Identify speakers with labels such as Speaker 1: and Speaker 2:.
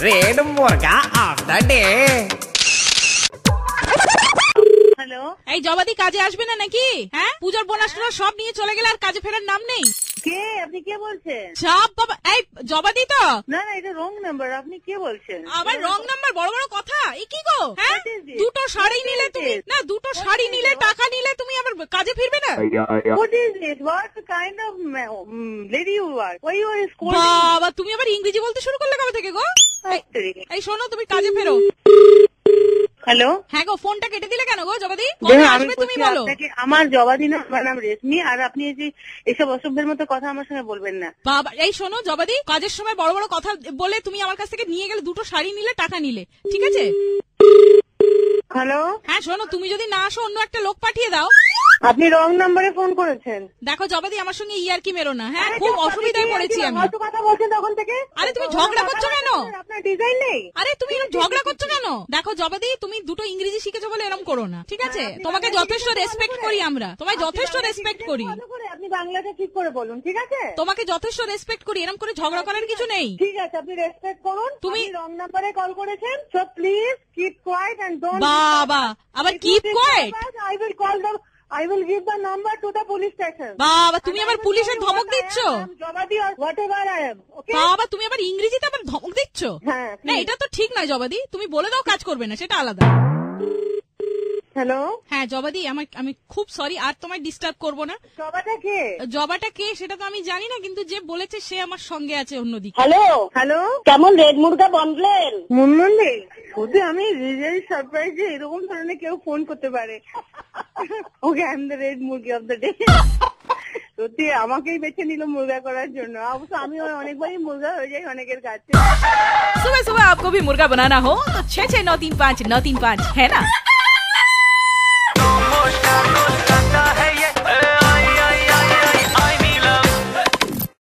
Speaker 1: Red মুরগা of the day.
Speaker 2: Hello,
Speaker 3: এই জবাদি কাজে আসবে না নাকি? হ্যাঁ, পূজার বোনাসটা সব নিয়ে চলে গেলে আর কাজে ফেরার নাম নেই।
Speaker 2: কে? আপনি কে বলছেন?
Speaker 3: চাপ বাবা। এই জবাদি তো
Speaker 2: না না, এটা রং নাম্বার। আপনি কে বলছেন?
Speaker 3: আবার রং নাম্বার, বড় বড় কথা। এই কি গো? হ্যাঁ,
Speaker 2: What is this?
Speaker 3: দুটো শাড়ি
Speaker 2: What
Speaker 3: নিলে
Speaker 2: is
Speaker 3: তুমি
Speaker 2: this?
Speaker 3: না, দুটো শাড়ি নিলে টাকা নিলে তুমি আবার কাজে ফিরবে না?
Speaker 2: What is this? What kind of lady you are? Why you are scolding?
Speaker 3: বাবা, তুমি আবার ইংরেজি বলতে শুরু করলে কবে থেকে গো? এই শোনো, তুমি কাজে ফেরো।
Speaker 2: হ্যালো,
Speaker 3: হ্যাঁ গো, ফোনটা কেটে দিলে কেন গো জবাদি?
Speaker 2: দেখুন,
Speaker 3: কবে
Speaker 2: আমি
Speaker 3: আসবে তুমি
Speaker 2: বলছি
Speaker 3: বলো?
Speaker 2: আপনাকে, আমার জবাদি না, আমার নাম রেশমি। আর আপনি এই যে এসব অসভ্যের মতো কথা আমার সঙ্গে বলবেন না।
Speaker 3: বাবা, এই শোনো জবাদি, কাজের সময় বড় বড় কথা বলে তুমি আমার কাছ থেকে নিয়ে গেলে, দুটো শাড়ি নিলে টাকা নিলে, ঠিক আছে?
Speaker 2: হ্যালো,
Speaker 3: হ্যাঁ শোনো, তুমি যদি না আসো অন্য একটা লোক পাঠিয়ে দাও।
Speaker 2: আপনি রং নাম্বারে ফোন করেছেন।
Speaker 3: দেখো জবাদি, আমার সঙ্গে ইয়ার্কি মেরো না। হ্যাঁ, খুব অসুবিধায় পড়েছি আমি।
Speaker 2: কত কথা বলছেন তখন থেকে?
Speaker 3: আরে তুমি ঝগড়া করছো কেন?
Speaker 2: আপনার ডিজাইন নেই?
Speaker 3: আরে তুমি এরকম ঝগড়া করছো কেন? দেখো জবাদি, তুমি দুটো ইংরেজি শিখেছো বলে এরকম করো না, ঠিক আছে? তোমাকে যথেষ্ট রেসপেক্ট করি আমরা, তোমায় যথেষ্ট রেসপেক্ট করি।
Speaker 2: ভালো করে আপনি বাংলাটা ঠিক করে বলুন, ঠিক আছে?
Speaker 3: তোমাকে যথেষ্ট রেসপেক্ট করি, এরকম করে ঝগড়া করার কিছু নেই।
Speaker 2: ঠিক আছে, আপনি রেসপেক্ট করুন।
Speaker 3: তুমি-
Speaker 2: রং নাম্বারে কল করেছেন, so please keep quiet and don't.
Speaker 3: বাবা, আবার keep quiet?
Speaker 2: I will give the number to the police station.
Speaker 3: বাবা, তুমি আবার পুলিশের ধমক দিচ্ছ?
Speaker 2: জবাদি or whatever I am, okay?
Speaker 3: বাবা, তুমি আবার ইংরেজিতে আবার ধমক দিচ্ছ?
Speaker 2: হ্যাঁ,
Speaker 3: না, এটা তো ঠিক নয় জবাদি। তুমি বলে দাও কাজ করবে না, সেটা আলাদা।
Speaker 2: হ্যালো,
Speaker 3: হ্যাঁ জবাদি, আমি খুব সরি, আর তোমায় ডিস্টার্ব করবো না।
Speaker 2: জবাটা কে?
Speaker 3: জবাটা কে সেটা তো আমি জানি না, কিন্তু যে বলেছে সে আমার সঙ্গে আছে অন্যদিকে।
Speaker 4: হ্যালো
Speaker 2: হ্যালো,
Speaker 4: কেমন রেড মুরগা বনলেন?
Speaker 2: মুনমুন্দি, শুধু আমি রিয়েলি সারপ্রাইজ যে এরকম ধরনের কেউ ফোন করতে পারে। ওকে, আই এম দ্য রেড মুরগি অফ দ্য ডে। সত্যি আমাকেই বেছে নিল মুরগা করার জন্য। অবশ্য আমি অনেকবারই মুরগা হয়ে যাই অনেকের কাছে।
Speaker 3: सुबह सुबह आपको भी मुर्गा बनाना हो तो 66935935 है ना।